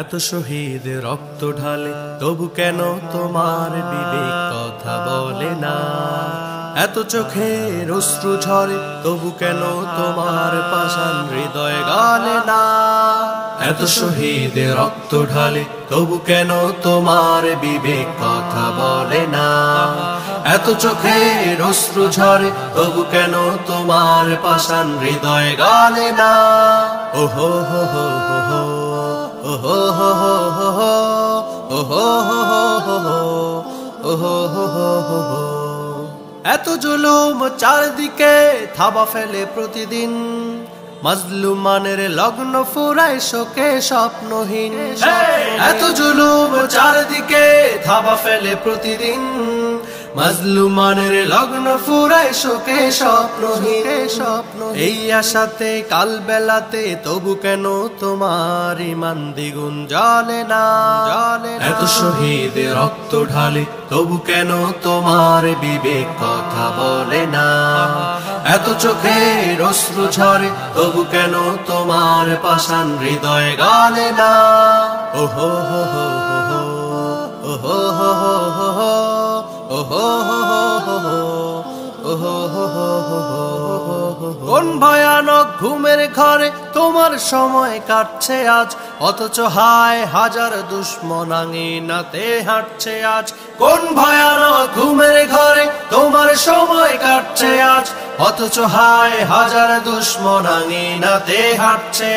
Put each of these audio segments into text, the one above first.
এত শহীদ রক্ত ঢালে তবু কেন তোমার বিবেক কথা বলে না? এত চোখের অশ্রু ঝরে তবু কেন তোমার পাষাণ হৃদয় গলে না? এত শহীদ রক্ত ঢালে তবু কেন তোমার বিবেক কথা বলে না? এত চোখের অশ্রু ঝরে তবু কেন তোমার পাষাণ হৃদয় গলে না? ওহো হো হো হো হো, ওহো হো হো হো হো, ওহো হো হো হো হো, ওহো হো হো হো হো। এত জুলুম চারদিকে থাবা ফেলে প্রতিদিন, মাজলুমানের লগ্ন ফুরায় শোকে স্বপ্নহীন। এত জুলুম চারদিকে থাবা ফেলে প্রতিদিন, মাজলুমানের লগ্ন ফুরায় শোকে স্বপ্নহীন। এই আশাতে কাল বেলাতে তবু কেন তোমার ঈমান দ্বিগুণ জ্বলে না? এত শহীদ রক্ত ঢালে তবু কেন তোমার বিবেক কথা বলে না? এত চোখের অশ্রু ঝরে তবু কেন তোমার পাষাণ হৃদয় গলে না? ওহো হো হো হো হো, ওহো হো হো হো হো, ওহো হো হো হো হো, ওহো হো হো হো হো। কোন ভয়ানক ঘুমের ঘরে তোমার সময় কাটছে আজ, অথচ হায় হাজার দুশ্মন আঙিনাতে হাঁটছে আজ। কোন ভয়ানক ঘুমের ঘরে তোমার সময় কাটছে আজ, অথচ হায় হাজার দুশ্মন আঙিনাতে হাঁটছে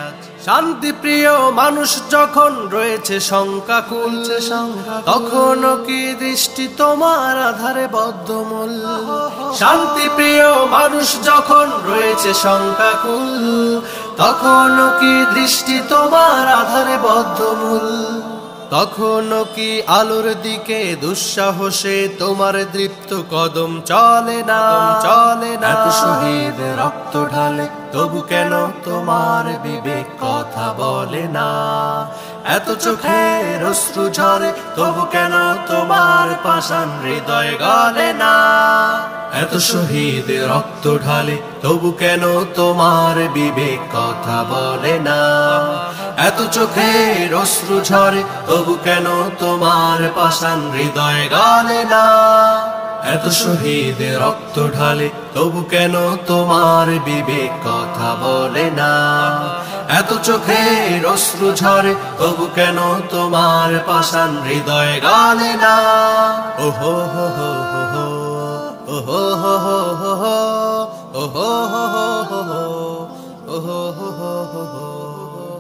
আজ। শান্তি প্রিয় মানুষ যখন রয়েছে শঙ্কাকুল, তখনও কি দৃষ্টি তোমার আধারে বদ্ধমূল? শান্তি প্রিয় মানুষ যখন রয়েছে শঙ্কাকুল, তখনও কি দৃষ্টি তোমার আধারে বদ্ধমূল? তখনও কি আলোর দিকে দুঃসাহসে তোমার দৃপ্ত কদম চলে না? এত শহীদ রক্ত ঢালে তবু কেন তোমার বিবেক কথা বলে না? এত চোখের অশ্রু ঝরে তবু কেন তোমার পাষাণ হৃদয় গলে না? এত শহীদ রক্ত ঢালে তবু কেন তোমার বিবেক কথা বলে না? এত চোখের অশ্রু ঝরে তবু কেন তোমার পাষাণ হৃদয় গলে না? এত শহীদ রক্ত ঢালে তবু কেন তোমার বিবেক কথা বলে না? এত চোখের অশ্রু ঝরে তবু কেন তোমার পাষাণ হৃদয় গলে না? ওহো হো হো হো হো, ওহো হো হো হো হো, ওহো হো হো হো হো।